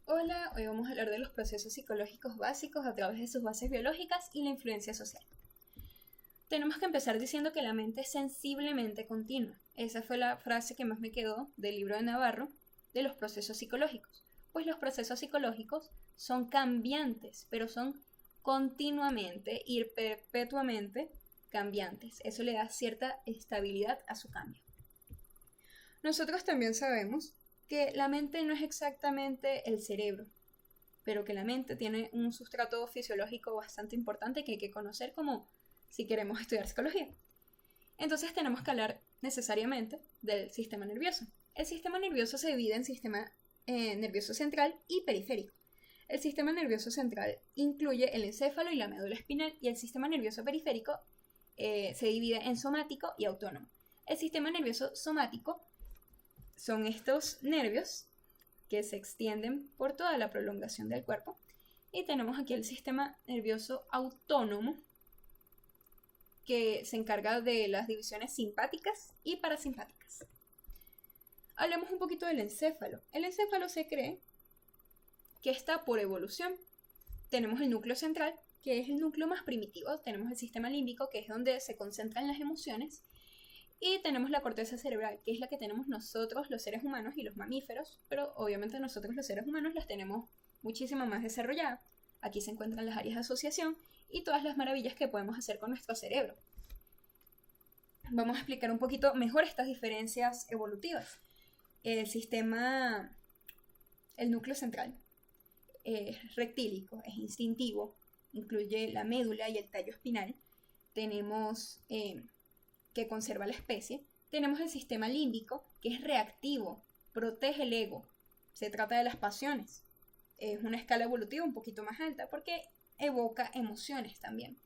Hola, hoy vamos a hablar de los procesos psicológicos básicos a través de sus bases biológicas y la influencia social. Tenemos que empezar diciendo que la mente es sensiblemente continua. Esa fue la frase que más me quedó del libro de Navarro de los procesos psicológicos. Pues los procesos psicológicos son cambiantes, pero son continuamente y perpetuamente cambiantes. Eso le da cierta estabilidad a su cambio. Nosotros también sabemos que la mente no es exactamente el cerebro, pero que la mente tiene un sustrato fisiológico bastante importante que hay que conocer como si queremos estudiar psicología. Entonces tenemos que hablar necesariamente del sistema nervioso. El sistema nervioso se divide en sistema nervioso central y periférico. El sistema nervioso central incluye el encéfalo y la médula espinal, y el sistema nervioso periférico se divide en somático y autónomo. El sistema nervioso somático son estos nervios que se extienden por toda la prolongación del cuerpo. Y tenemos aquí el sistema nervioso autónomo, que se encarga de las divisiones simpáticas y parasimpáticas. Hablemos un poquito del encéfalo. El encéfalo se cree que está por evolución. Tenemos el núcleo central, que es el núcleo más primitivo. Tenemos el sistema límbico, que es donde se concentran las emociones. Y tenemos la corteza cerebral, que es la que tenemos nosotros, los seres humanos y los mamíferos, pero obviamente nosotros los seres humanos las tenemos muchísimo más desarrollada. Aquí se encuentran las áreas de asociación y todas las maravillas que podemos hacer con nuestro cerebro. Vamos a explicar un poquito mejor estas diferencias evolutivas. El núcleo central es rectílico, es instintivo, incluye la médula y el tallo espinal. Tenemos que conserva la especie. Tenemos el sistema límbico, que es reactivo, protege el ego. Se trata de las pasiones. Es una escala evolutiva un poquito más alta porque evoca emociones también.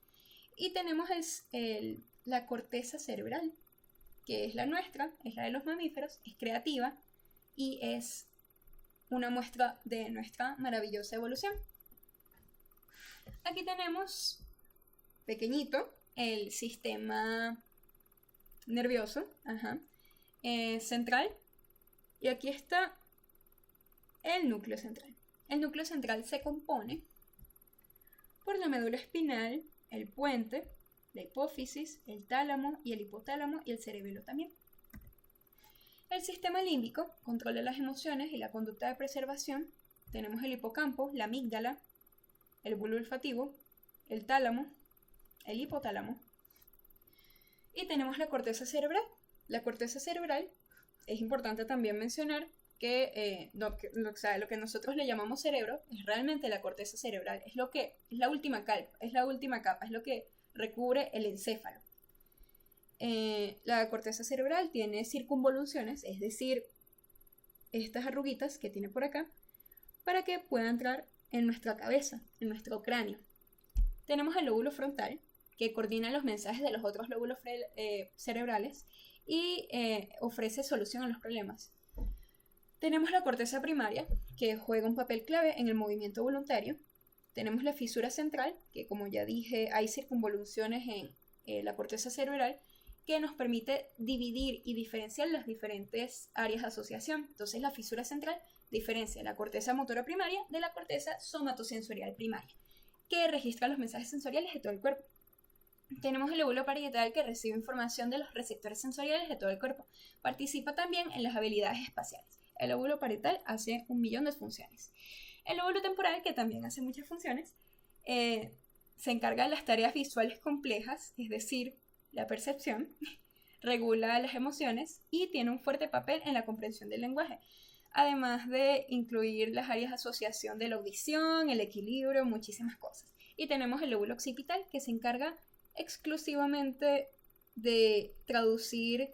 Y tenemos la corteza cerebral, que es la nuestra, es la de los mamíferos, es creativa y es una muestra de nuestra maravillosa evolución. Aquí tenemos, pequeñito, el sistema nervioso central, y aquí está el núcleo central. El núcleo central se compone por la médula espinal, el puente, la hipófisis, el tálamo y el hipotálamo y el cerebelo también. El sistema límbico controla las emociones y la conducta de preservación. Tenemos el hipocampo, la amígdala, el bulbo olfativo, el tálamo, el hipotálamo. Y tenemos la corteza cerebral. La corteza cerebral, es importante también mencionar que lo que nosotros le llamamos cerebro es realmente la corteza cerebral. Es la última capa, es lo que recubre el encéfalo. La corteza cerebral tiene circunvoluciones, es decir, estas arruguitas que tiene por acá, para que pueda entrar en nuestra cabeza, en nuestro cráneo. Tenemos el lóbulo frontal, que coordina los mensajes de los otros lóbulos cerebrales y ofrece solución a los problemas. Tenemos la corteza primaria, que juega un papel clave en el movimiento voluntario. Tenemos la fisura central, que como ya dije, hay circunvoluciones en la corteza cerebral, que nos permite dividir y diferenciar las diferentes áreas de asociación. Entonces la fisura central diferencia la corteza motora primaria de la corteza somatosensorial primaria, que registra los mensajes sensoriales de todo el cuerpo. Tenemos el lóbulo parietal, que recibe información de los receptores sensoriales de todo el cuerpo. Participa también en las habilidades espaciales. El lóbulo parietal hace 1.000.000 de funciones. El lóbulo temporal, que también hace muchas funciones, se encarga de las tareas visuales complejas, es decir, la percepción, regula las emociones y tiene un fuerte papel en la comprensión del lenguaje, además de incluir las áreas de asociación de la audición, el equilibrio, muchísimas cosas. Y tenemos el lóbulo occipital, que se encarga exclusivamente de traducir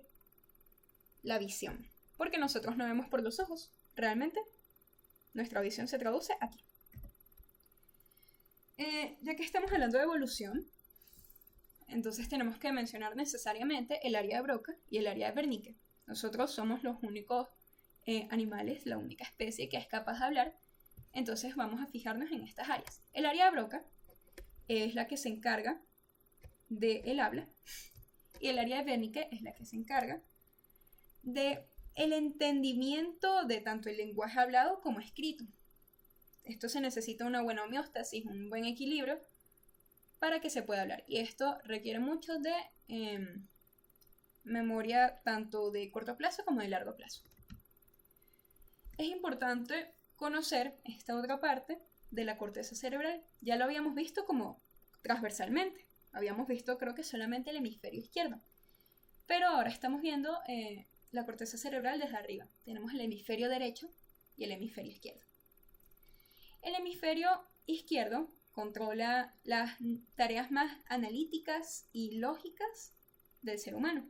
la visión, porque nosotros no vemos por los ojos, realmente nuestra visión se traduce aquí. Ya que estamos hablando de evolución, entonces tenemos que mencionar necesariamente el área de Broca y el área de Wernicke. Nosotros somos los únicos animales, la única especie que es capaz de hablar, entonces vamos a fijarnos en estas áreas. El área de Broca es la que se encarga del habla y el área de Wernicke es la que se encarga de el entendimiento de tanto el lenguaje hablado como escrito. Esto se necesita una buena homeostasis, un buen equilibrio para que se pueda hablar. Y esto requiere mucho de memoria tanto de corto plazo como de largo plazo. Es importante conocer esta otra parte de la corteza cerebral. Ya lo habíamos visto como transversalmente. Habíamos visto creo que solamente el hemisferio izquierdo. Pero ahora estamos viendo la corteza cerebral desde arriba. Tenemos el hemisferio derecho y el hemisferio izquierdo. El hemisferio izquierdo controla las tareas más analíticas y lógicas del ser humano.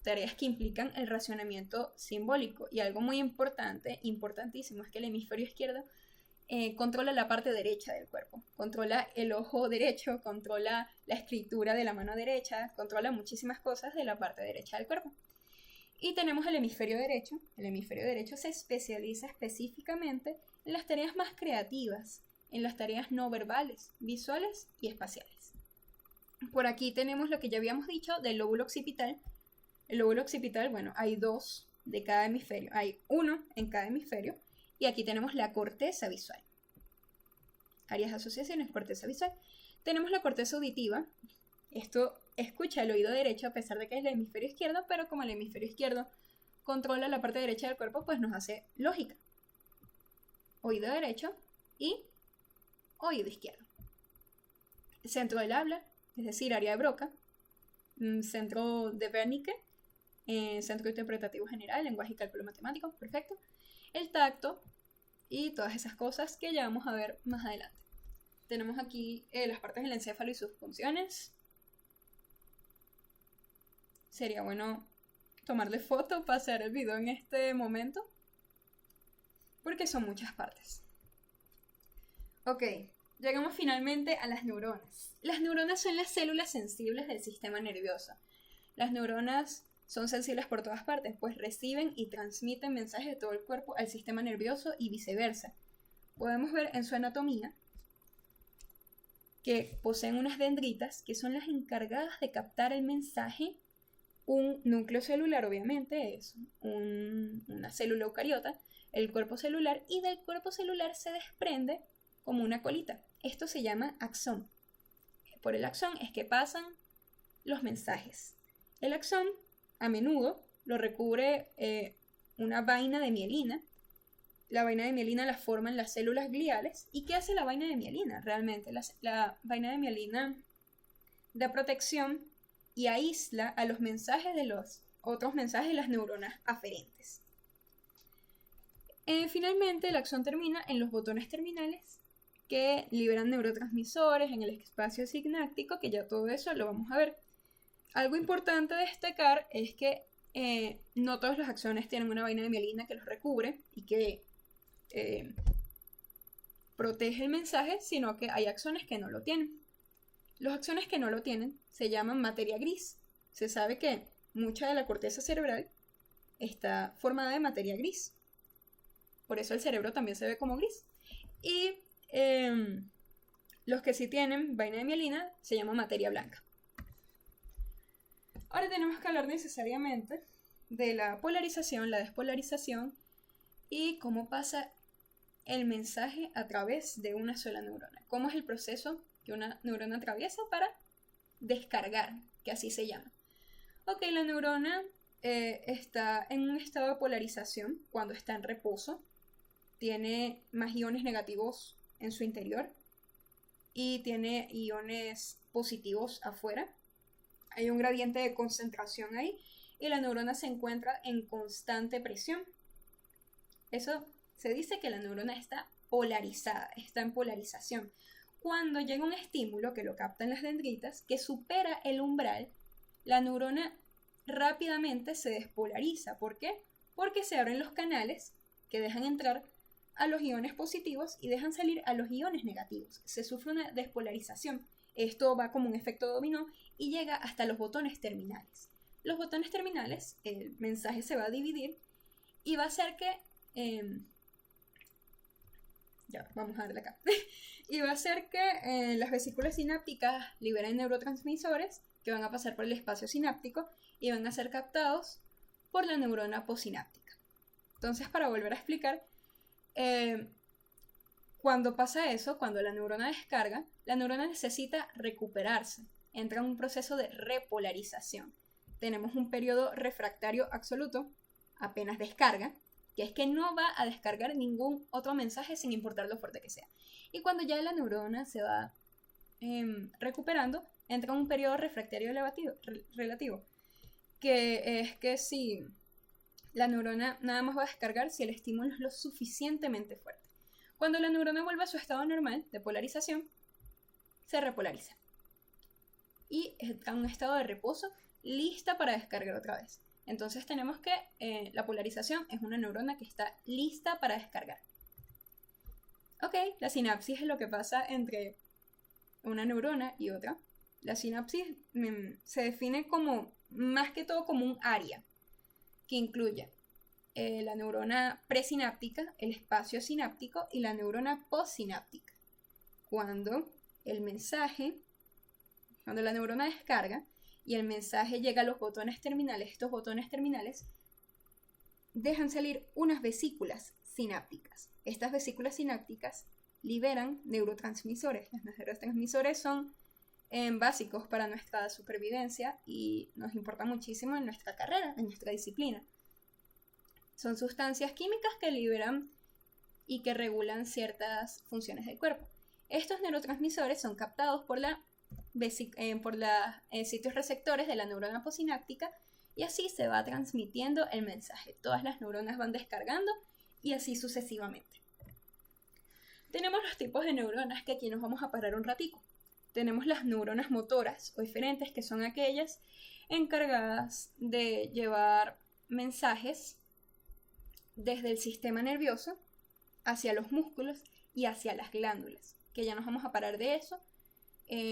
Tareas que implican el racionamiento simbólico. Y algo muy importante, importantísimo, es que el hemisferio izquierdo controla la parte derecha del cuerpo. Controla el ojo derecho, controla la escritura de la mano derecha, controla muchísimas cosas de la parte derecha del cuerpo. Y tenemos el hemisferio derecho. El hemisferio derecho se especializa específicamente en las tareas más creativas, en las tareas no verbales, visuales y espaciales. Por aquí tenemos lo que ya habíamos dicho del lóbulo occipital. El lóbulo occipital, bueno, hay 2 de cada hemisferio, hay 1 en cada hemisferio, y aquí tenemos la corteza visual. Áreas de asociaciones, corteza visual. Tenemos la corteza auditiva. Esto escucha el oído derecho a pesar de que es el hemisferio izquierdo, pero como el hemisferio izquierdo controla la parte derecha del cuerpo, pues nos hace lógica. Oído derecho y oído izquierdo. Centro del habla, es decir, área de Broca. Centro de Wernicke, centro interpretativo general, lenguaje y cálculo matemático, perfecto. El tacto y todas esas cosas que ya vamos a ver más adelante. Tenemos aquí las partes del encéfalo y sus funciones. Sería bueno tomarle foto para hacer el video en este momento, porque son muchas partes. Ok, llegamos finalmente a las neuronas. Las neuronas son las células sensibles del sistema nervioso. Las neuronas son sensibles por todas partes, pues reciben y transmiten mensajes de todo el cuerpo al sistema nervioso y viceversa. Podemos ver en su anatomía que poseen unas dendritas que son las encargadas de captar el mensaje. Un núcleo celular, obviamente, es una célula eucariota, el cuerpo celular, y del cuerpo celular se desprende como una colita. Esto se llama axón. Por el axón es que pasan los mensajes. El axón a menudo lo recubre una vaina de mielina. La vaina de mielina la forman las células gliales. ¿Y qué hace la vaina de mielina? Realmente la vaina de mielina da protección y aísla a los mensajes de los otros mensajes de las neuronas aferentes. Finalmente, el axón termina en los botones terminales que liberan neurotransmisores en el espacio sináptico, que ya todo eso lo vamos a ver. Algo importante destacar es que no todos los axones tienen una vaina de mielina que los recubre y que protege el mensaje, sino que hay axones que no lo tienen. Los axones que no lo tienen se llaman materia gris. Se sabe que mucha de la corteza cerebral está formada de materia gris. Por eso el cerebro también se ve como gris. Y los que sí tienen vaina de mielina se llama materia blanca. Ahora tenemos que hablar necesariamente de la polarización, la despolarización y cómo pasa el mensaje a través de una sola neurona. Cómo es el proceso que una neurona atraviesa para descargar, que así se llama. Ok, la neurona está en un estado de polarización cuando está en reposo. Tiene más iones negativos en su interior y tiene iones positivos afuera. Hay un gradiente de concentración ahí y la neurona se encuentra en constante presión. Eso se dice que la neurona está polarizada, está en polarización. Cuando llega un estímulo que lo captan las dendritas, que supera el umbral, la neurona rápidamente se despolariza. ¿Por qué? Porque se abren los canales que dejan entrar a los iones positivos y dejan salir a los iones negativos. Se sufre una despolarización. Esto va como un efecto dominó y llega hasta los botones terminales. Los botones terminales, el mensaje se va a dividir y va a hacer que... ya, vamos a verla acá. Y va a hacer que las vesículas sinápticas liberen neurotransmisores que van a pasar por el espacio sináptico y van a ser captados por la neurona postsináptica. Entonces, para volver a explicar, Cuando pasa eso, cuando la neurona descarga, la neurona necesita recuperarse. Entra en un proceso de repolarización. Tenemos un periodo refractario absoluto, apenas descarga, que es que no va a descargar ningún otro mensaje sin importar lo fuerte que sea. Y cuando ya la neurona se va recuperando, entra en un periodo refractario relativo, que es que si la neurona nada más va a descargar si el estímulo es lo suficientemente fuerte. Cuando la neurona vuelve a su estado normal de polarización, se repolariza y entra en un estado de reposo lista para descargar otra vez. Entonces tenemos que la polarización es una neurona que está lista para descargar. Ok, la sinapsis es lo que pasa entre una neurona y otra. La sinapsis se define como, más que todo, como un área que incluye la neurona presináptica, el espacio sináptico y la neurona postsináptica. Cuando la neurona descarga y el mensaje llega a los botones terminales, estos botones terminales dejan salir unas vesículas sinápticas. Estas vesículas sinápticas liberan neurotransmisores. Los neurotransmisores son básicos para nuestra supervivencia y nos importa muchísimo en nuestra carrera, en nuestra disciplina. Son sustancias químicas que liberan y que regulan ciertas funciones del cuerpo. Estos neurotransmisores son captados por los sitios receptores de la neurona postsináptica y así se va transmitiendo el mensaje. Todas las neuronas van descargando y así sucesivamente. Tenemos los tipos de neuronas que aquí nos vamos a parar un ratico. Tenemos las neuronas motoras o eferentes, que son aquellas encargadas de llevar mensajes desde el sistema nervioso hacia los músculos y hacia las glándulas, que ya nos vamos a parar de eso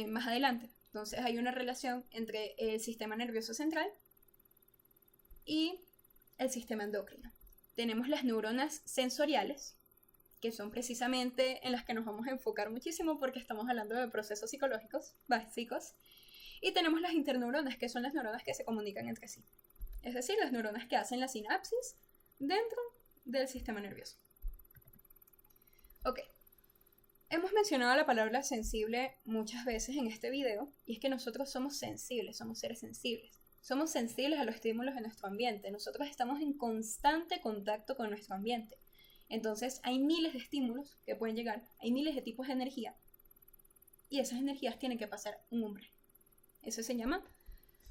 más adelante. Entonces hay una relación entre el sistema nervioso central y el sistema endocrino. Tenemos las neuronas sensoriales, que son precisamente en las que nos vamos a enfocar muchísimo porque estamos hablando de procesos psicológicos básicos. Y tenemos las interneuronas, que son las neuronas que se comunican entre sí. Es decir, las neuronas que hacen la sinapsis dentro del sistema nervioso. Ok. Hemos mencionado la palabra sensible muchas veces en este video, y es que nosotros somos sensibles, somos seres sensibles. Somos sensibles a los estímulos de nuestro ambiente. Nosotros estamos en constante contacto con nuestro ambiente. Entonces hay miles de estímulos que pueden llegar, hay miles de tipos de energía, y esas energías tienen que pasar un umbral. Eso se llama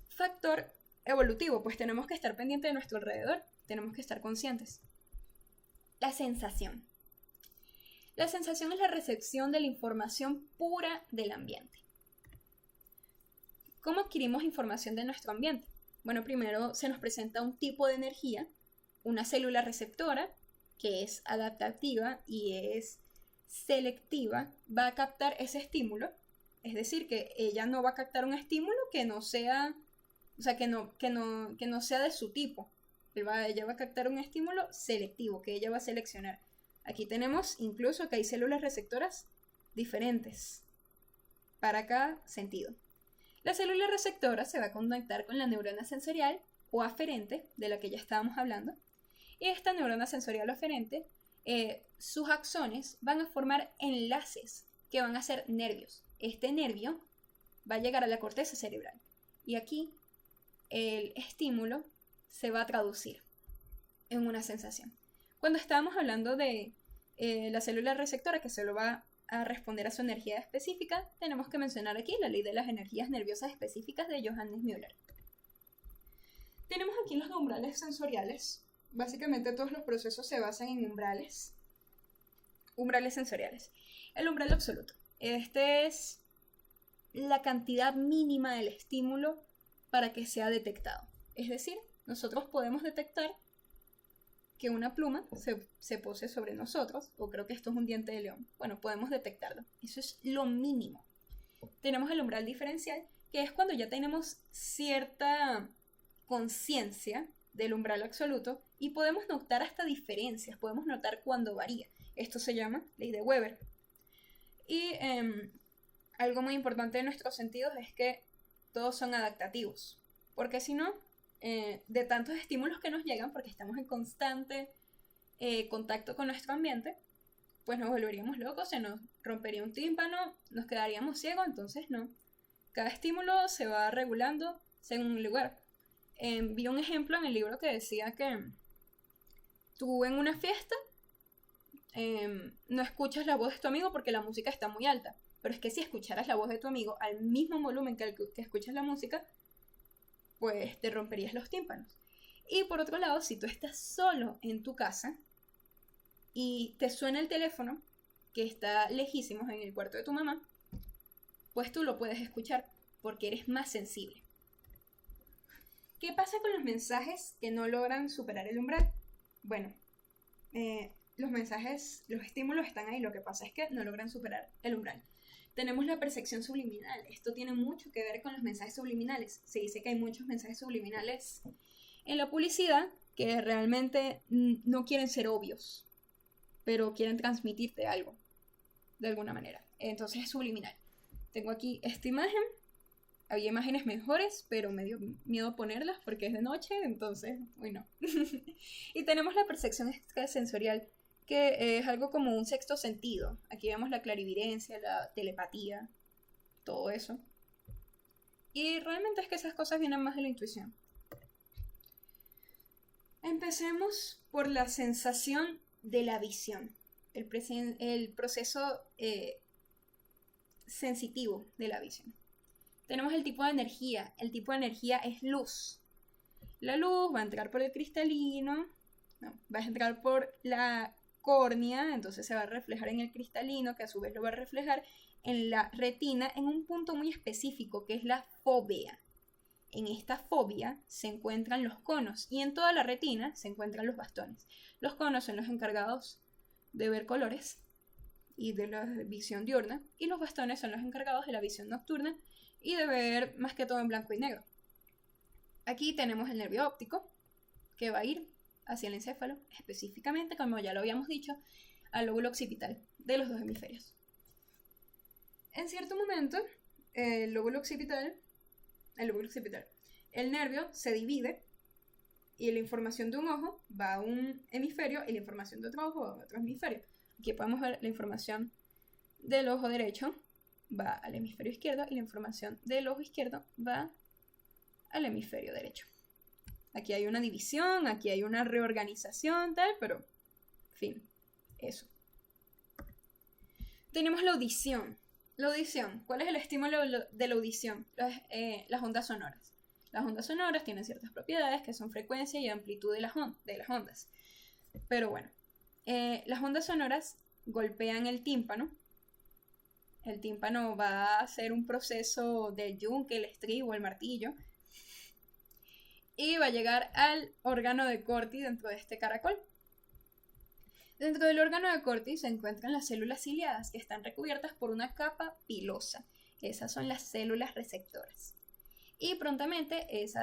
factor evolutivo, pues tenemos que estar pendientes de nuestro alrededor, tenemos que estar conscientes. La sensación. La sensación es la recepción de la información pura del ambiente. ¿Cómo adquirimos información de nuestro ambiente? Bueno, primero se nos presenta un tipo de energía, una célula receptora, que es adaptativa y es selectiva, va a captar ese estímulo. Es decir, que ella no va a captar un estímulo que no sea, o sea, que no sea de su tipo. Ella va a captar un estímulo selectivo, que ella va a seleccionar. Aquí tenemos incluso que hay células receptoras diferentes para cada sentido. La célula receptora se va a conectar con la neurona sensorial o aferente, de la que ya estábamos hablando. Y esta neurona sensorial o aferente, sus axones van a formar enlaces que van a ser nervios. Este nervio va a llegar a la corteza cerebral. Y aquí el estímulo se va a traducir en una sensación. Cuando estábamos hablando de la célula receptora que solo va a responder a su energía específica, tenemos que mencionar aquí la ley de las energías nerviosas específicas de Johannes Müller. Tenemos aquí los umbrales sensoriales. Básicamente todos los procesos se basan en umbrales sensoriales. El umbral absoluto. Este es la cantidad mínima del estímulo para que sea detectado. Es decir, nosotros podemos detectar que una pluma se pose sobre nosotros, o creo que esto es un diente de león. Bueno, podemos detectarlo. Eso es lo mínimo. Tenemos el umbral diferencial, que es cuando ya tenemos cierta conciencia del umbral absoluto y podemos notar hasta diferencias, podemos notar cuando varía. Esto se llama ley de Weber. Y algo muy importante de nuestros sentidos es que todos son adaptativos, porque si no, de tantos estímulos que nos llegan, porque estamos en constante contacto con nuestro ambiente, pues nos volveríamos locos, se nos rompería un tímpano, nos quedaríamos ciegos, entonces no. Cada estímulo se va regulando según el lugar. Vi un ejemplo en el libro que decía que tú en una fiesta no escuchas la voz de tu amigo porque la música está muy alta. Pero es que si escucharas la voz de tu amigo al mismo volumen que escuchas la música, pues te romperías los tímpanos. Y por otro lado, si tú estás solo en tu casa y te suena el teléfono, que está lejísimos en el cuarto de tu mamá, pues tú lo puedes escuchar porque eres más sensible. ¿Qué pasa con los mensajes que no logran superar el umbral? Bueno, los mensajes, los estímulos están ahí, lo que pasa es que no logran superar el umbral. Tenemos la percepción subliminal. Esto tiene mucho que ver con los mensajes subliminales. Se dice que hay muchos mensajes subliminales en la publicidad que realmente no quieren ser obvios, pero quieren transmitirte algo, de alguna manera. Entonces es subliminal. Tengo aquí esta imagen. Había imágenes mejores, pero me dio miedo ponerlas porque es de noche, entonces, uy no. Y tenemos la percepción extrasensorial, que es algo como un sexto sentido. Aquí vemos la clarividencia, la telepatía, todo eso. Y realmente es que esas cosas vienen más de la intuición. Empecemos por la sensación de la visión, el proceso sensitivo de la visión. Tenemos el tipo de energía. El tipo de energía es luz. La luz va a entrar por el cristalino, no, va a entrar por la córnea, entonces se va a reflejar en el cristalino, que a su vez lo va a reflejar en la retina en un punto muy específico, que es la fóvea. En esta fóvea se encuentran los conos y en toda la retina se encuentran los bastones. Los conos son los encargados de ver colores y de la visión diurna, y los bastones son los encargados de la visión nocturna y de ver más que todo en blanco y negro. Aquí tenemos el nervio óptico, que va a ir hacia el encéfalo, específicamente, como ya lo habíamos dicho, al lóbulo occipital de los dos hemisferios. En cierto momento, el nervio se divide y la información de un ojo va a un hemisferio y la información de otro ojo va a otro hemisferio. Aquí podemos ver la información del ojo derecho va al hemisferio izquierdo y la información del ojo izquierdo va al hemisferio derecho. Aquí hay una división, aquí hay una reorganización, tal, pero, en fin, eso. Tenemos la audición. La audición, ¿cuál es el estímulo de la audición? Las ondas sonoras. Las ondas sonoras tienen ciertas propiedades que son frecuencia y amplitud de las ondas. Pero bueno, las ondas sonoras golpean el tímpano. El tímpano va a hacer un proceso del yunque, el estribo, el martillo. Y va a llegar al órgano de Corti dentro de este caracol. Dentro del órgano de Corti se encuentran las células ciliadas, que están recubiertas por una capa pilosa. Esas son las células receptoras. Y prontamente ese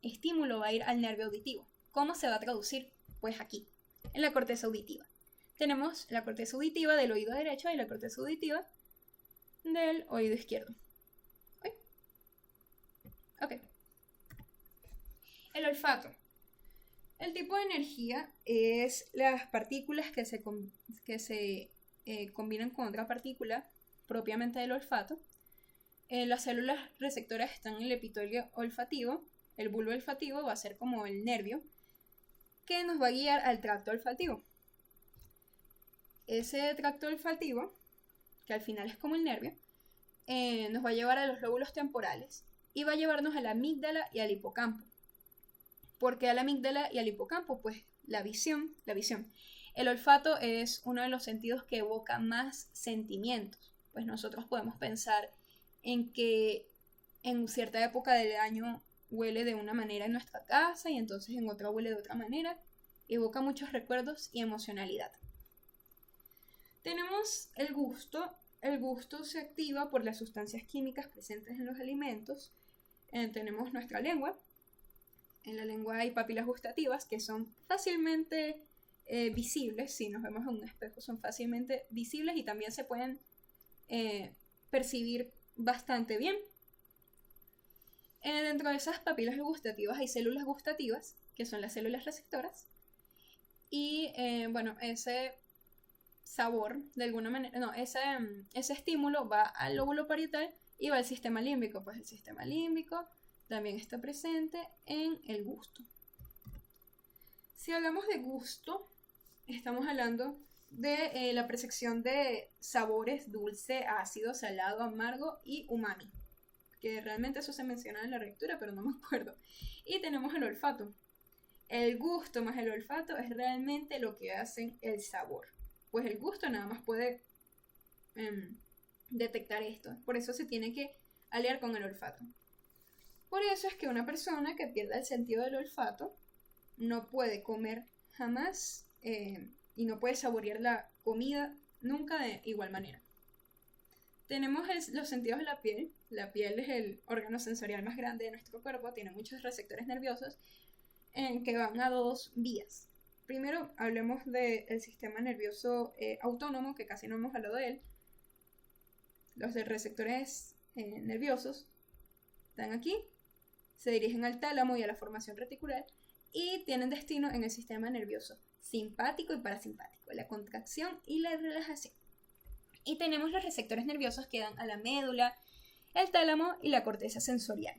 estímulo va a ir al nervio auditivo. ¿Cómo se va a traducir? Pues aquí, en la corteza auditiva. Tenemos la corteza auditiva del oído derecho y la corteza auditiva del oído izquierdo. Ok. El olfato. El tipo de energía es las partículas que se combinan con otra partícula propiamente del olfato. Las células receptoras están en el epitelio olfativo. El bulbo olfativo va a ser como el nervio que nos va a guiar al tracto olfativo. Ese tracto olfativo, que al final es como el nervio, nos va a llevar a los lóbulos temporales y va a llevarnos a la amígdala y al hipocampo. ¿Por qué a la amígdala y al hipocampo? Pues la visión. El olfato es uno de los sentidos que evoca más sentimientos. Pues nosotros podemos pensar en que en cierta época del año huele de una manera en nuestra casa y entonces en otra huele de otra manera. Evoca muchos recuerdos y emocionalidad. Tenemos el gusto. El gusto se activa por las sustancias químicas presentes en los alimentos. Tenemos nuestra lengua. En la lengua hay papilas gustativas que son fácilmente visibles. Si nos vemos en un espejo son fácilmente visibles y también se pueden percibir bastante bien. Dentro de esas papilas gustativas hay células gustativas, que son las células receptoras. Y bueno, ese sabor, de alguna manera, no, ese estímulo va al lóbulo parietal y va al sistema límbico, pues el sistema límbico también está presente en el gusto. Si hablamos de gusto, estamos hablando de la percepción de sabores dulce, ácido, salado, amargo y umami, que realmente eso se menciona en la lectura, pero no me acuerdo. Y tenemos el olfato. El gusto más el olfato es realmente lo que hacen el sabor, pues el gusto nada más puede detectar esto, por eso se tiene que aliar con el olfato. Por eso es que una persona que pierda el sentido del olfato no puede comer jamás y no puede saborear la comida nunca de igual manera. Tenemos los sentidos de la piel. La piel es el órgano sensorial más grande de nuestro cuerpo, tiene muchos receptores nerviosos que van a dos vías. Primero hablemos del sistema nervioso autónomo, que casi no hemos hablado de él. Los de receptores nerviosos están aquí, se dirigen al tálamo y a la formación reticular y tienen destino en el sistema nervioso simpático y parasimpático, la contracción y la relajación. Y tenemos los receptores nerviosos que dan a la médula, el tálamo y la corteza sensorial.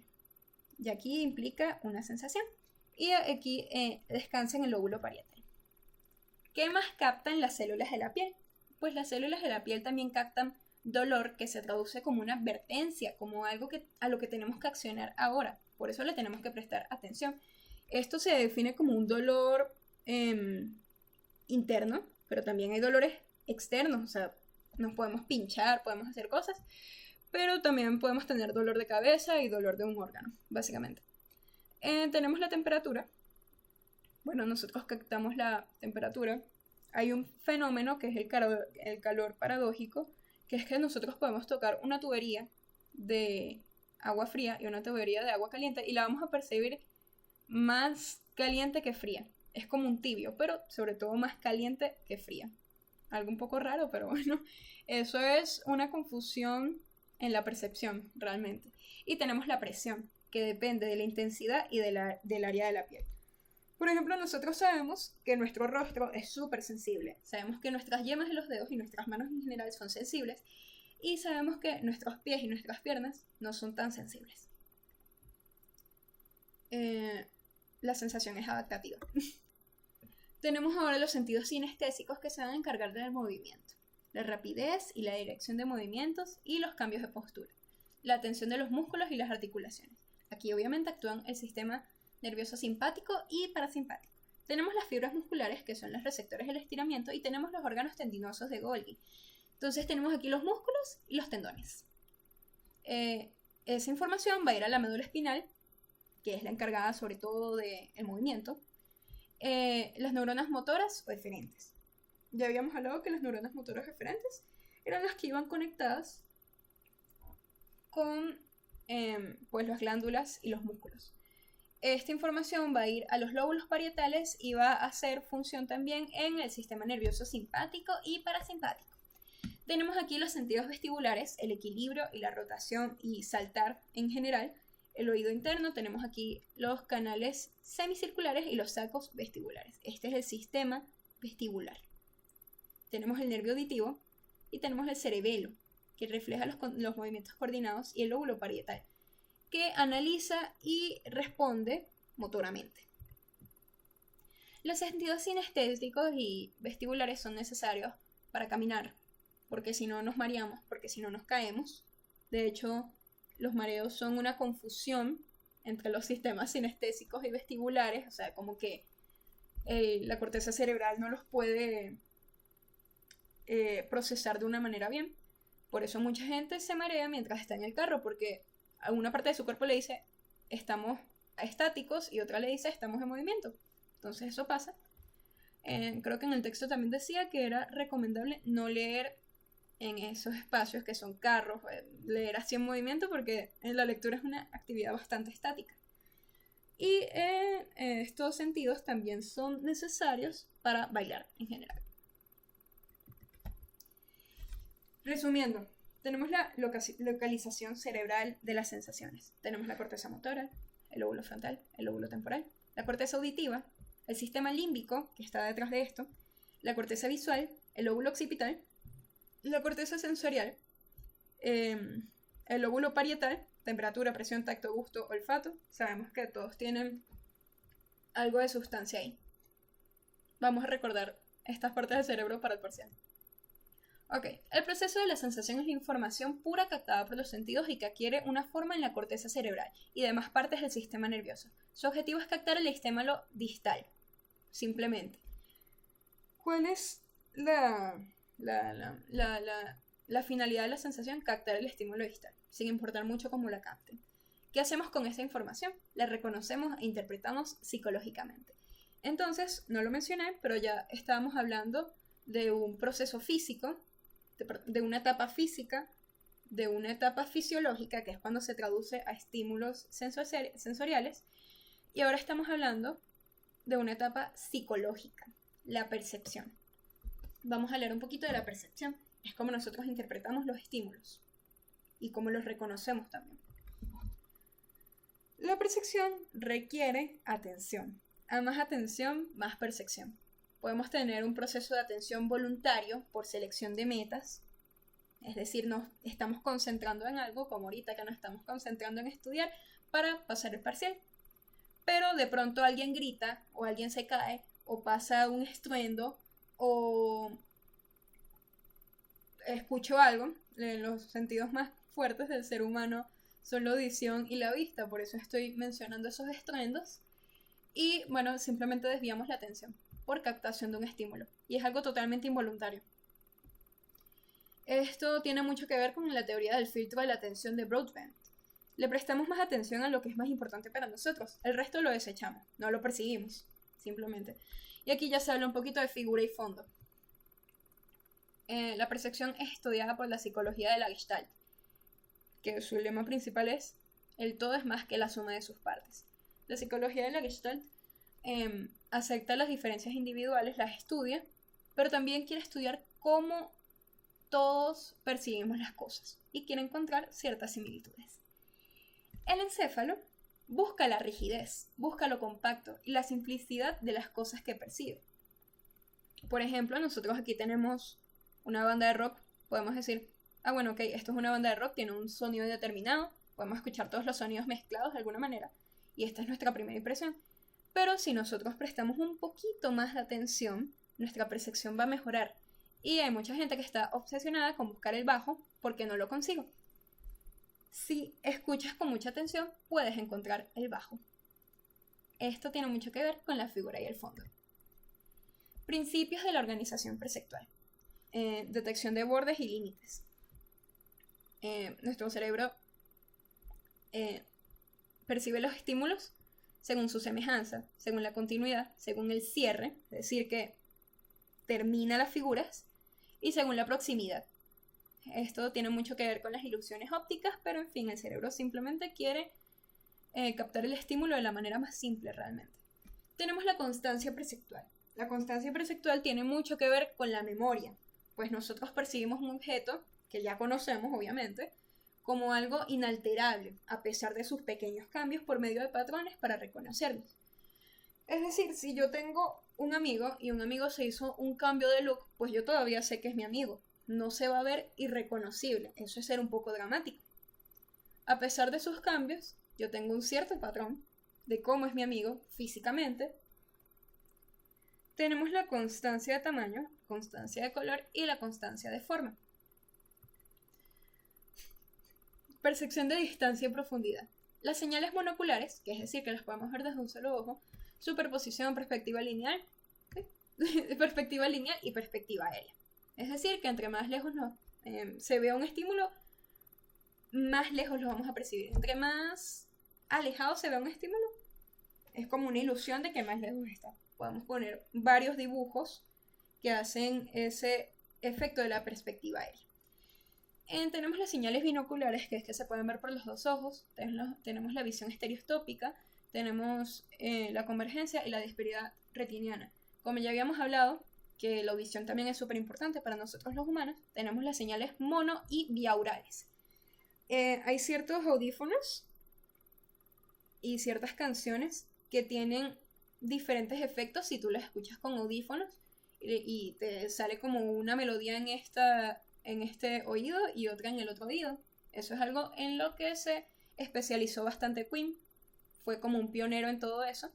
Y aquí implica una sensación. Y aquí descansa en el lóbulo parietal. ¿Qué más captan las células de la piel? Pues las células de la piel también captan dolor, que se traduce como una advertencia, como algo a lo que tenemos que accionar ahora. Por eso le tenemos que prestar atención. Esto se define como un dolor interno, pero también hay dolores externos, o sea, nos podemos pinchar, podemos hacer cosas, pero también podemos tener dolor de cabeza y dolor de un órgano, básicamente. Tenemos la temperatura. Bueno, nosotros captamos la temperatura. Hay un fenómeno que es el calor paradójico, que es que nosotros podemos tocar una tubería de agua fría y una tubería de agua caliente y la vamos a percibir más caliente que fría. Es como un tibio, pero sobre todo más caliente que fría. Algo un poco raro, pero bueno, eso es una confusión en la percepción realmente. Y tenemos la presión, que depende de la intensidad y del área de la piel. Por ejemplo, nosotros sabemos que nuestro rostro es súper sensible. Sabemos que nuestras yemas de los dedos y nuestras manos en general son sensibles. Y sabemos que nuestros pies y nuestras piernas no son tan sensibles. La sensación es adaptativa. Tenemos ahora los sentidos sinestésicos que se van a encargar del movimiento, la rapidez y la dirección de movimientos y los cambios de postura, la tensión de los músculos y las articulaciones. Aquí obviamente actúan el sistema nervioso simpático y parasimpático. Tenemos las fibras musculares, que son los receptores del estiramiento, y tenemos los órganos tendinosos de Golgi. Entonces tenemos aquí los músculos y los tendones. Esa información va a ir a la médula espinal, que es la encargada sobre todo del movimiento. Las neuronas motoras o eferentes. Ya habíamos hablado que las neuronas motoras eferentes eran las que iban conectadas con pues las glándulas y los músculos. Esta información va a ir a los lóbulos parietales y va a hacer función también en el sistema nervioso simpático y parasimpático. Tenemos aquí los sentidos vestibulares, el equilibrio y la rotación y saltar en general. El oído interno, tenemos aquí los canales semicirculares y los sacos vestibulares. Este es el sistema vestibular. Tenemos el nervio auditivo y tenemos el cerebelo, que refleja los movimientos coordinados, y el lóbulo parietal, que analiza y responde motoramente. Los sentidos sinestésicos y vestibulares son necesarios para caminar, porque si no nos mareamos, porque si no nos caemos. De hecho, los mareos son una confusión entre los sistemas sinestésicos y vestibulares, o sea, como que la corteza cerebral no los puede procesar de una manera bien. Por eso mucha gente se marea mientras está en el carro, porque a una parte de su cuerpo le dice estamos estáticos y otra le dice estamos en movimiento. Entonces eso pasa. Creo que en el texto también decía que era recomendable no leer en esos espacios que son carros, leer así en movimiento, porque la lectura es una actividad bastante estática. Y estos sentidos también son necesarios para bailar en general. Resumiendo, tenemos la localización cerebral de las sensaciones. Tenemos la corteza motora, el lóbulo frontal, el lóbulo temporal, la corteza auditiva, el sistema límbico, que está detrás de esto, la corteza visual, el lóbulo occipital, la corteza sensorial, el lóbulo parietal, temperatura, presión, tacto, gusto, olfato. Sabemos que todos tienen algo de sustancia ahí. Vamos a recordar estas partes del cerebro para el parcial. Ok, el proceso de la sensación es la información pura captada por los sentidos y que adquiere una forma en la corteza cerebral y demás partes del sistema nervioso. Su objetivo es captar el estímulo distal, simplemente. ¿Cuál es la finalidad de la sensación? Captar el estímulo distal, sin importar mucho cómo la capten. ¿Qué hacemos con esta información? La reconocemos e interpretamos psicológicamente. Entonces, no lo mencioné, pero ya estábamos hablando de un proceso físico, de una etapa física, de una etapa fisiológica, que es cuando se traduce a estímulos sensoriales, y ahora estamos hablando de una etapa psicológica, la percepción. Vamos a leer un poquito de la percepción. Es como nosotros interpretamos los estímulos y cómo los reconocemos también. La percepción requiere atención. A más atención, más percepción. Podemos tener un proceso de atención voluntario por selección de metas, es decir, nos estamos concentrando en algo, como ahorita que nos estamos concentrando en estudiar para pasar el parcial. Pero de pronto alguien grita, o alguien se cae, o pasa un estruendo, o escucho algo. Los sentidos más fuertes del ser humano son la audición y la vista, por eso estoy mencionando esos estruendos. Y bueno, simplemente desviamos la atención por captación de un estímulo. Y es algo totalmente involuntario. Esto tiene mucho que ver con la teoría del filtro de la atención de Broadbent. Le prestamos más atención a lo que es más importante para nosotros. El resto lo desechamos, no lo perseguimos, simplemente. Y aquí ya se habla un poquito de figura y fondo. La percepción es estudiada por la psicología de la Gestalt, que su lema principal es: el todo es más que la suma de sus partes. La psicología de la Gestalt acepta las diferencias individuales, las estudia, pero también quiere estudiar cómo todos percibimos las cosas y quiere encontrar ciertas similitudes. El encéfalo busca la rigidez, busca lo compacto y la simplicidad de las cosas que percibe. Por ejemplo, nosotros aquí tenemos una banda de rock, podemos decir, bueno, ok, esto es una banda de rock, tiene un sonido determinado, podemos escuchar todos los sonidos mezclados de alguna manera, y esta es nuestra primera impresión. Pero si nosotros prestamos un poquito más de atención, nuestra percepción va a mejorar. Y hay mucha gente que está obsesionada con buscar el bajo porque no lo consigo. Si escuchas con mucha atención, puedes encontrar el bajo. Esto tiene mucho que ver con la figura y el fondo. Principios de la organización perceptual. Detección de bordes y límites. Nuestro cerebro percibe los estímulos según su semejanza, según la continuidad, según el cierre, es decir, que termina las figuras, y según la proximidad. Esto tiene mucho que ver con las ilusiones ópticas, pero en fin, el cerebro simplemente quiere captar el estímulo de la manera más simple realmente. Tenemos la constancia perceptual. La constancia perceptual tiene mucho que ver con la memoria, pues nosotros percibimos un objeto, que ya conocemos obviamente, como algo inalterable, a pesar de sus pequeños cambios por medio de patrones para reconocerlos. Es decir, si yo tengo un amigo y un amigo se hizo un cambio de look, pues yo todavía sé que es mi amigo. No se va a ver irreconocible. Eso es ser un poco dramático. A pesar de sus cambios, yo tengo un cierto patrón de cómo es mi amigo físicamente. Tenemos la constancia de tamaño, constancia de color y la constancia de forma. Percepción de distancia y profundidad. Las señales monoculares, que es decir que las podemos ver desde un solo ojo, superposición, perspectiva lineal, perspectiva lineal y perspectiva aérea. Es decir, que entre más lejos se vea un estímulo, más lejos lo vamos a percibir. Entre más alejado se vea un estímulo, es como una ilusión de que más lejos está. Podemos poner varios dibujos que hacen ese efecto de la perspectiva aérea. Tenemos las señales binoculares, que es que se pueden ver por los dos ojos. Tenemos la visión estereoscópica, tenemos la convergencia y la disparidad retiniana. Como ya habíamos hablado, que la audición también es súper importante para nosotros los humanos, tenemos las señales mono y biaurales. Hay ciertos audífonos y ciertas canciones que tienen diferentes efectos si tú las escuchas con audífonos y te sale como una melodía en este oído y otra en el otro oído. Eso es algo en lo que se especializó bastante Queen. Fue como un pionero en todo eso,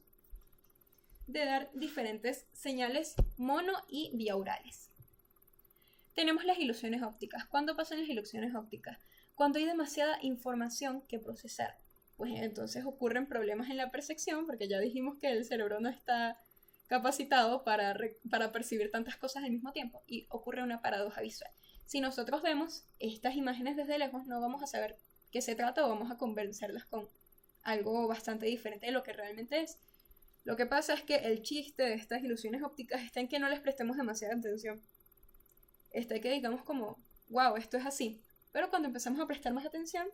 de dar diferentes señales mono y biaurales. Tenemos las ilusiones ópticas. ¿Cuándo pasan las ilusiones ópticas? Cuando hay demasiada información que procesar. Pues entonces ocurren problemas en la percepción, porque ya dijimos que el cerebro no está capacitado para percibir tantas cosas al mismo tiempo, y ocurre una paradoja visual. Si nosotros vemos estas imágenes desde lejos, no vamos a saber qué se trata o vamos a convencerlas con algo bastante diferente de lo que realmente es. Lo que pasa es que el chiste de estas ilusiones ópticas está en que no les prestemos demasiada atención. Está que digamos como, wow, esto es así. Pero cuando empezamos a prestar más atención,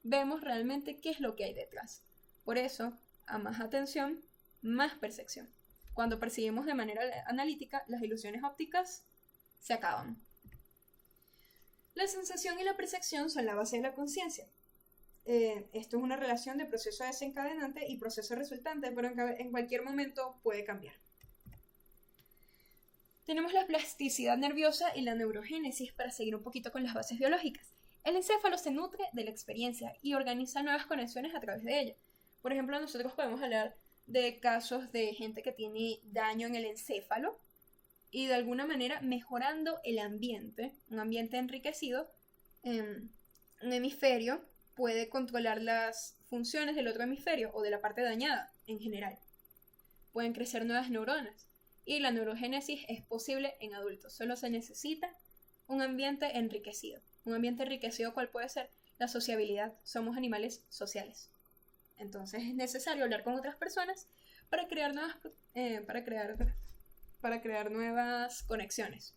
vemos realmente qué es lo que hay detrás. Por eso, a más atención, más percepción. Cuando percibimos de manera analítica, las ilusiones ópticas se acaban. La sensación y la percepción son la base de la conciencia. Esto es una relación de proceso desencadenante y proceso resultante, pero en cualquier momento puede cambiar. Tenemos la plasticidad nerviosa y la neurogénesis para seguir un poquito con las bases biológicas. El encéfalo se nutre de la experiencia y organiza nuevas conexiones a través de ella. Por ejemplo, nosotros podemos hablar de casos de gente que tiene daño en el encéfalo y de alguna manera mejorando el ambiente, un ambiente enriquecido, un hemisferio puede controlar las funciones del otro hemisferio o de la parte dañada en general. Pueden crecer nuevas neuronas y la neurogénesis es posible en adultos. Solo se necesita un ambiente enriquecido. Un ambiente enriquecido, ¿cuál puede ser? La sociabilidad. Somos animales sociales. Entonces es necesario hablar con otras personas para crear nuevas conexiones.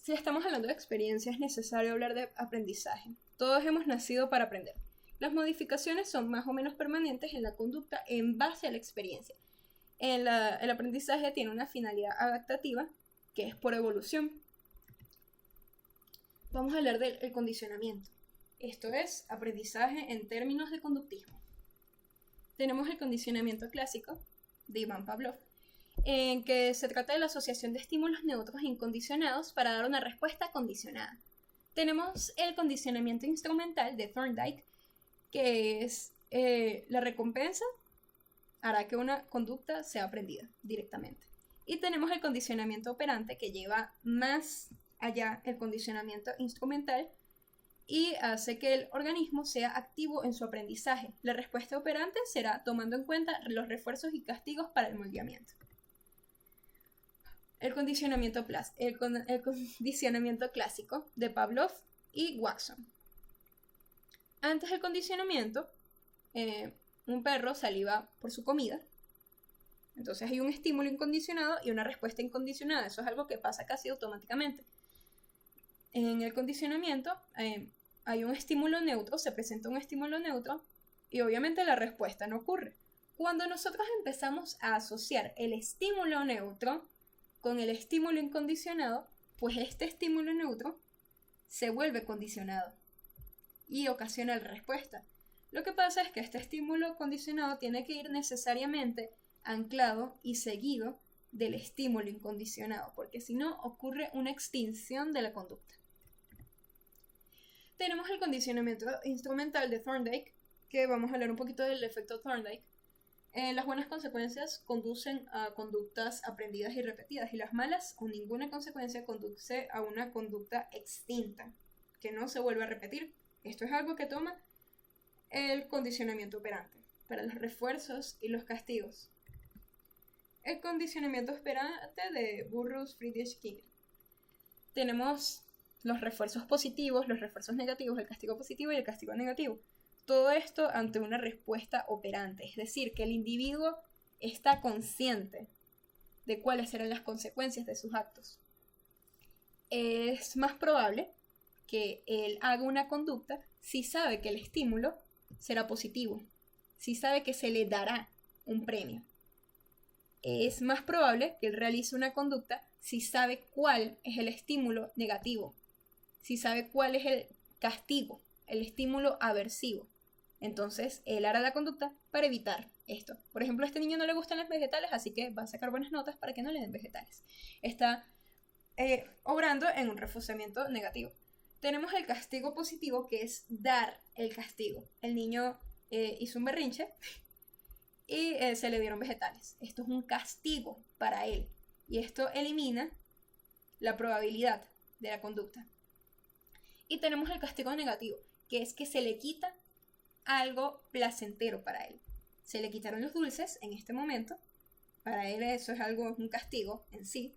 Si estamos hablando de experiencia, es necesario hablar de aprendizaje. Todos hemos nacido para aprender. Las modificaciones son más o menos permanentes en la conducta en base a la experiencia. El aprendizaje tiene una finalidad adaptativa, que es por evolución. Vamos a hablar del condicionamiento. Esto es aprendizaje en términos de conductismo. Tenemos el condicionamiento clásico de Iván Pavlov, en que se trata de la asociación de estímulos neutros incondicionados para dar una respuesta condicionada. Tenemos el condicionamiento instrumental de Thorndike, que es la recompensa hará que una conducta sea aprendida directamente. Y tenemos el condicionamiento operante, que lleva más allá el condicionamiento instrumental y hace que el organismo sea activo en su aprendizaje. La respuesta operante será tomando en cuenta los refuerzos y castigos para el moldeamiento. El condicionamiento clásico de Pavlov y Watson. Antes del condicionamiento, un perro saliva por su comida. Entonces hay un estímulo incondicionado y una respuesta incondicionada. Eso es algo que pasa casi automáticamente. En el condicionamiento hay un estímulo neutro, se presenta un estímulo neutro y obviamente la respuesta no ocurre. Cuando nosotros empezamos a asociar el estímulo neutro con el estímulo incondicionado, pues este estímulo neutro se vuelve condicionado y ocasiona la respuesta. Lo que pasa es que este estímulo condicionado tiene que ir necesariamente anclado y seguido del estímulo incondicionado, porque si no ocurre una extinción de la conducta. Tenemos el condicionamiento instrumental de Thorndike, que vamos a hablar un poquito del efecto Thorndike. Las buenas consecuencias conducen a conductas aprendidas y repetidas, y las malas o ninguna consecuencia conduce a una conducta extinta, que no se vuelve a repetir. Esto es algo que toma el condicionamiento operante para los refuerzos y los castigos. El condicionamiento operante de Burrus, Friedrich Skinner. Tenemos los refuerzos positivos, los refuerzos negativos, el castigo positivo y el castigo negativo. Todo esto ante una respuesta operante, es decir, que el individuo está consciente de cuáles serán las consecuencias de sus actos. Es más probable que él haga una conducta si sabe que el estímulo será positivo, si sabe que se le dará un premio. Es más probable que él realice una conducta si sabe cuál es el estímulo negativo, si sabe cuál es el castigo, el estímulo aversivo. Entonces, él hará la conducta para evitar esto. Por ejemplo, a este niño no le gustan los vegetales, así que va a sacar buenas notas para que no le den vegetales. Está obrando en un reforzamiento negativo. Tenemos el castigo positivo, que es dar el castigo. El niño hizo un berrinche y se le dieron vegetales. Esto es un castigo para él. Y esto elimina la probabilidad de la conducta. Y tenemos el castigo negativo, que es que se le quita algo placentero para él. Se le quitaron los dulces en este momento. Para él eso es algo, un castigo en sí.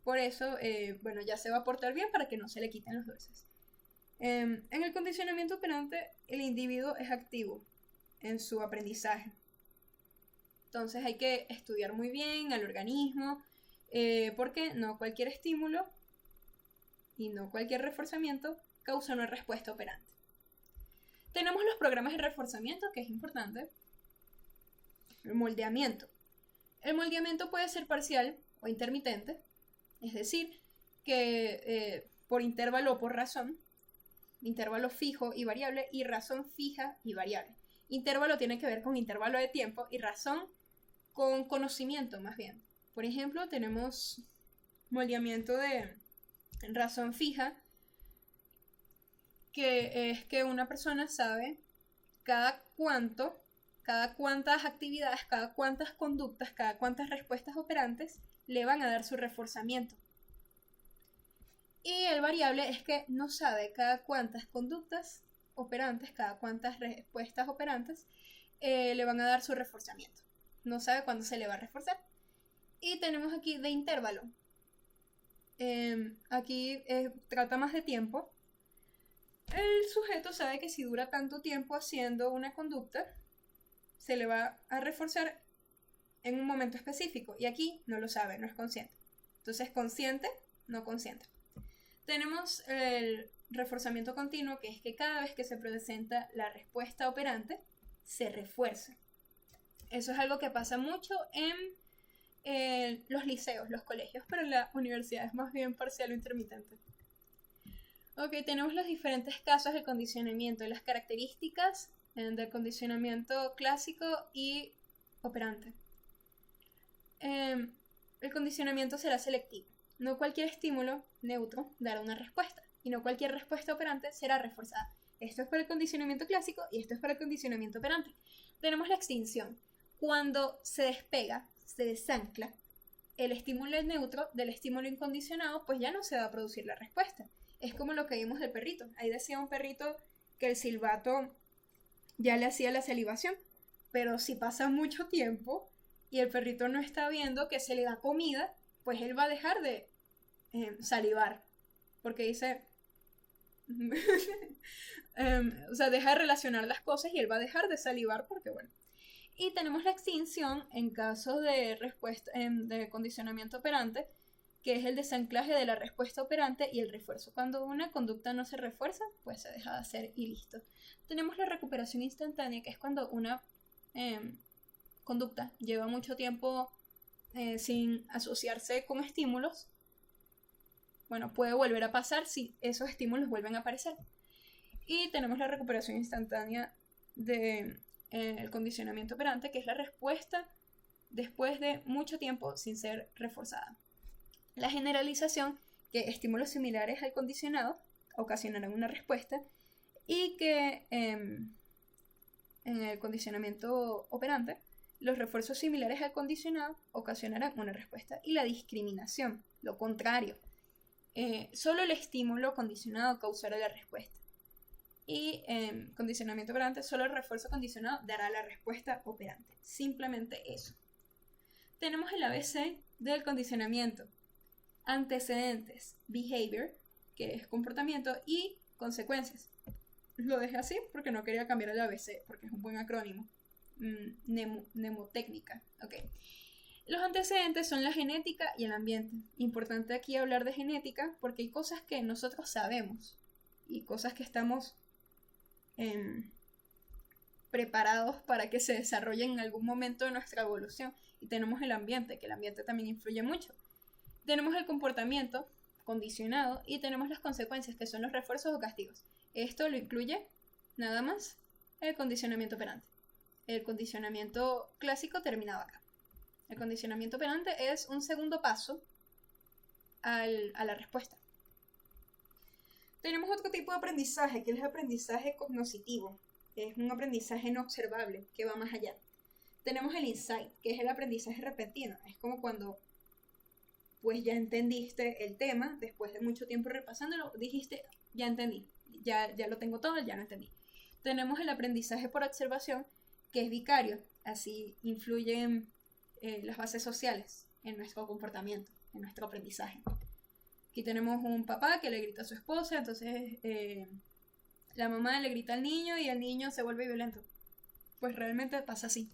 Por eso, ya se va a portar bien para que no se le quiten los dulces. En el condicionamiento operante, el individuo es activo en su aprendizaje. Entonces hay que estudiar muy bien al organismo, porque no cualquier estímulo y no cualquier reforzamiento causa una respuesta operante. Tenemos los programas de reforzamiento, que es importante. El moldeamiento. El moldeamiento puede ser parcial o intermitente, es decir, que por intervalo o por razón, intervalo fijo y variable, y razón fija y variable. Intervalo tiene que ver con intervalo de tiempo y razón con conocimiento, más bien. Por ejemplo, tenemos moldeamiento de razón fija, que es que una persona sabe cada cuántas actividades, cada cuántas conductas, cada cuántas respuestas operantes le van a dar su reforzamiento. Y el variable es que no sabe cada cuántas conductas operantes, cada cuántas respuestas operantes le van a dar su reforzamiento. No sabe cuándo se le va a reforzar. Y tenemos aquí de intervalo. Aquí trata más de tiempo. El sujeto sabe que si dura tanto tiempo haciendo una conducta, se le va a reforzar en un momento específico. Y aquí no lo sabe, no es consciente. Entonces, consciente, no consciente. Tenemos el reforzamiento continuo, que es que cada vez que se presenta la respuesta operante, se refuerza. Eso es algo que pasa mucho en los liceos, los colegios, pero en la universidad es más bien parcial o intermitente. Ok, tenemos los diferentes casos de condicionamiento y las características del condicionamiento clásico y operante. El condicionamiento será selectivo. No cualquier estímulo neutro dará una respuesta, y no cualquier respuesta operante será reforzada. Esto es para el condicionamiento clásico y esto es para el condicionamiento operante. Tenemos la extinción. Cuando se despega, se desancla el estímulo neutro del estímulo incondicionado, pues ya no se va a producir la respuesta. Es como lo que vimos del perrito. Ahí decía un perrito que el silbato ya le hacía la salivación, pero si pasa mucho tiempo y el perrito no está viendo que se le da comida, pues él va a dejar de salivar, porque dice deja de relacionar las cosas y él va a dejar de salivar porque bueno. Y tenemos la extinción en caso de respuesta de condicionamiento operante, que es el desanclaje de la respuesta operante y el refuerzo. Cuando una conducta no se refuerza, pues se deja de hacer y listo. Tenemos la recuperación instantánea, que es cuando una conducta lleva mucho tiempo sin asociarse con estímulos. Bueno, puede volver a pasar si esos estímulos vuelven a aparecer. Y tenemos la recuperación instantánea del condicionamiento operante, que es la respuesta después de mucho tiempo sin ser reforzada. La generalización, que estímulos similares al condicionado ocasionarán una respuesta, y que en el condicionamiento operante los refuerzos similares al condicionado ocasionarán una respuesta. Y la discriminación, lo contrario. Solo el estímulo condicionado causará la respuesta. Y condicionamiento operante, solo el refuerzo condicionado dará la respuesta operante. Simplemente eso. Tenemos el ABC del condicionamiento. Antecedentes, behavior, que es comportamiento, y consecuencias. Lo dejé así porque no quería cambiar el ABC, porque es un buen acrónimo. Mnemotécnica. Ok. Los antecedentes son la genética y el ambiente. Importante aquí hablar de genética porque hay cosas que nosotros sabemos y cosas que estamos preparados para que se desarrollen en algún momento de nuestra evolución. Y tenemos el ambiente, que el ambiente también influye mucho. Tenemos el comportamiento condicionado y tenemos las consecuencias, que son los refuerzos o castigos. Esto lo incluye nada más el condicionamiento operante. El condicionamiento clásico terminaba acá. El condicionamiento operante es un segundo paso a la respuesta. Tenemos otro tipo de aprendizaje, que es el aprendizaje cognoscitivo. Es un aprendizaje no observable, que va más allá. Tenemos el insight, que es el aprendizaje repentino. Es como cuando pues ya entendiste el tema, después de mucho tiempo repasándolo, dijiste, ya entendí, ya lo tengo todo, ya lo entendí. Tenemos el aprendizaje por observación, que es vicario. Así influyen las bases sociales en nuestro comportamiento, en nuestro aprendizaje. Aquí tenemos un papá que le grita a su esposa, entonces la mamá le grita al niño y el niño se vuelve violento. Pues realmente pasa así.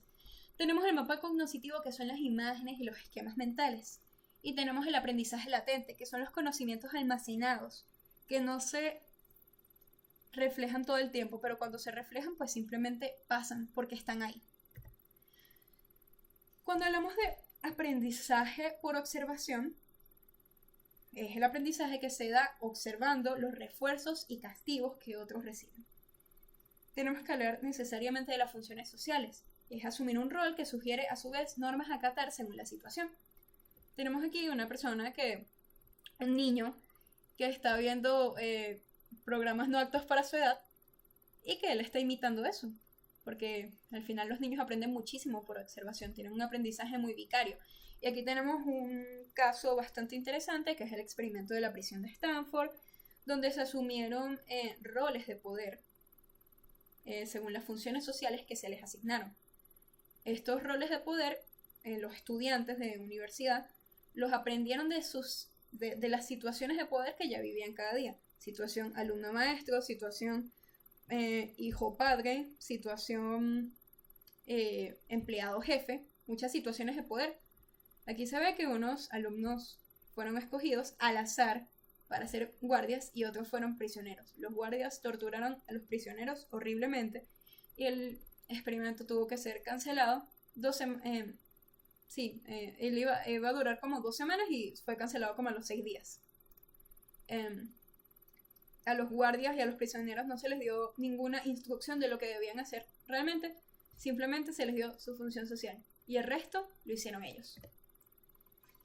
Tenemos el mapa cognoscitivo, que son las imágenes y los esquemas mentales. Y tenemos el aprendizaje latente, que son los conocimientos almacenados, que no se reflejan todo el tiempo, pero cuando se reflejan, pues simplemente pasan porque están ahí. Cuando hablamos de aprendizaje por observación, es el aprendizaje que se da observando los refuerzos y castigos que otros reciben. Tenemos que hablar necesariamente de las funciones sociales. Es asumir un rol que sugiere a su vez normas a acatar según la situación. Tenemos aquí una persona un niño que está viendo programas no aptos para su edad y que él está imitando eso. Porque al final los niños aprenden muchísimo por observación, tienen un aprendizaje muy vicario. Y aquí tenemos un caso bastante interesante, que es el experimento de la prisión de Stanford, donde se asumieron roles de poder según las funciones sociales que se les asignaron. Estos roles de poder, los estudiantes de universidad, los aprendieron de las situaciones de poder que ya vivían cada día. Situación alumno-maestro, situación hijo-padre, situación empleado-jefe, muchas situaciones de poder. Aquí se ve que unos alumnos fueron escogidos al azar para ser guardias y otros fueron prisioneros. Los guardias torturaron a los prisioneros horriblemente y el experimento tuvo que ser cancelado. Él iba a durar como 2 semanas y fue cancelado como a los 6 días. A los guardias y a los prisioneros no se les dio ninguna instrucción de lo que debían hacer. Realmente, simplemente se les dio su función social. Y el resto lo hicieron ellos.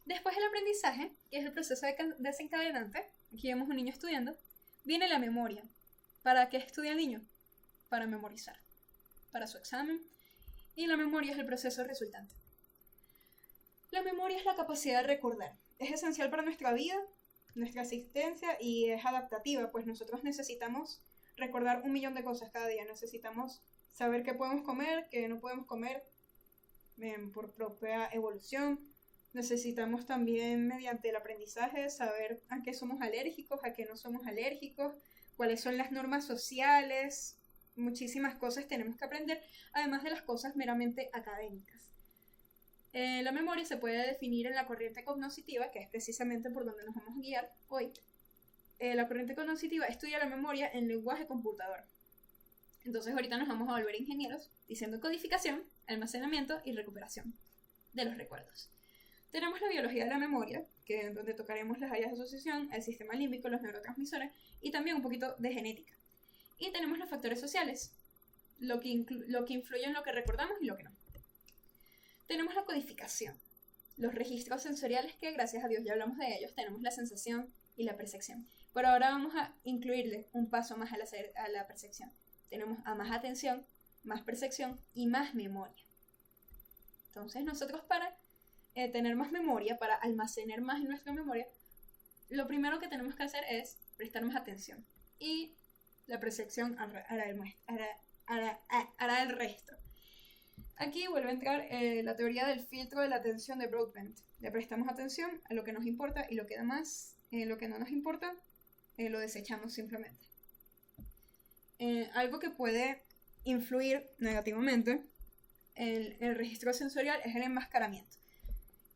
Después del aprendizaje, que es el proceso desencadenante, aquí vemos un niño estudiando, viene la memoria. ¿Para qué estudia el niño? Para memorizar. Para su examen. Y la memoria es el proceso resultante. La memoria es la capacidad de recordar. Es esencial para nuestra vida, nuestra existencia y es adaptativa, pues nosotros necesitamos recordar 1.000.000 de cosas cada día. Necesitamos saber qué podemos comer, qué no podemos comer por propia evolución. Necesitamos también, mediante el aprendizaje, saber a qué somos alérgicos, a qué no somos alérgicos, cuáles son las normas sociales. Muchísimas cosas tenemos que aprender, además de las cosas meramente académicas. La memoria se puede definir en la corriente cognoscitiva, que es precisamente por donde nos vamos a guiar hoy. La corriente cognoscitiva estudia la memoria en lenguaje computador. Entonces ahorita nos vamos a volver ingenieros diciendo codificación, almacenamiento y recuperación de los recuerdos. Tenemos la biología de la memoria, que es donde tocaremos las áreas de asociación, el sistema límbico, los neurotransmisores y también un poquito de genética. Y tenemos los factores sociales, lo que influye en lo que recordamos y lo que no. Tenemos la codificación, los registros sensoriales que, gracias a Dios, ya hablamos de ellos. Tenemos la sensación y la percepción. Pero ahora vamos a incluirle un paso más a la percepción. Tenemos a más atención, más percepción y más memoria. Entonces nosotros para tener más memoria, para almacenar más en nuestra memoria, lo primero que tenemos que hacer es prestar más atención. Y la percepción hará el resto. Aquí vuelve a entrar la teoría del filtro de la atención de Broadbent. Le prestamos atención a lo que nos importa y lo que no nos importa, lo desechamos simplemente. Algo que puede influir negativamente en el registro sensorial es el enmascaramiento.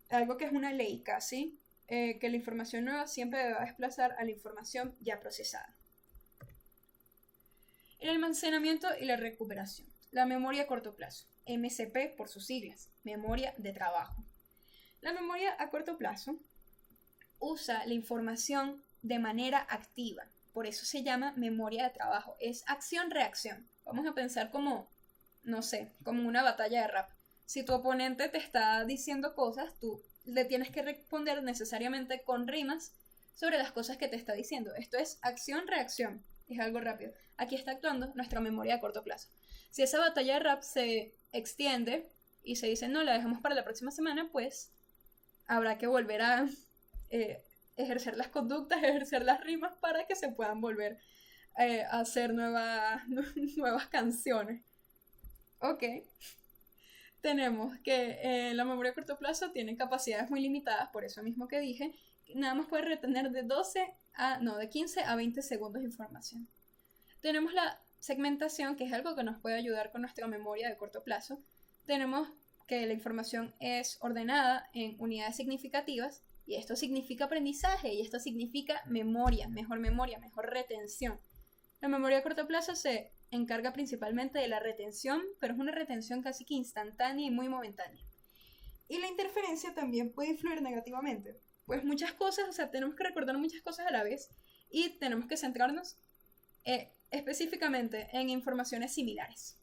Algo que es una ley casi, que la información nueva siempre debe desplazar a la información ya procesada. El almacenamiento y la recuperación. La memoria a corto plazo. MCP por sus siglas, memoria de trabajo. La memoria a corto plazo usa la información de manera activa, por eso se llama memoria de trabajo. Es acción-reacción. Vamos a pensar como, no sé, como una batalla de rap. Si tu oponente te está diciendo cosas, tú le tienes que responder necesariamente con rimas sobre las cosas que te está diciendo. Esto es acción-reacción. Es algo rápido. Aquí está actuando nuestra memoria a corto plazo. Si esa batalla de rap se extiende y se dice, no, la dejamos para la próxima semana, pues habrá que volver a ejercer las conductas, ejercer las rimas para que se puedan volver a hacer nuevas canciones. Ok. Tenemos que la memoria a corto plazo tiene capacidades muy limitadas, por eso mismo que dije, nada más puede retener de 15 a 20 segundos de información. Tenemos la segmentación, que es algo que nos puede ayudar con nuestra memoria de corto plazo. Tenemos que la información es ordenada en unidades significativas, y esto significa aprendizaje, y esto significa memoria, mejor retención. La memoria a corto plazo se encarga principalmente de la retención, pero es una retención casi que instantánea y muy momentánea. Y la interferencia también puede influir negativamente, pues muchas cosas, o sea, tenemos que recordar muchas cosas a la vez y tenemos que centrarnos específicamente en informaciones similares.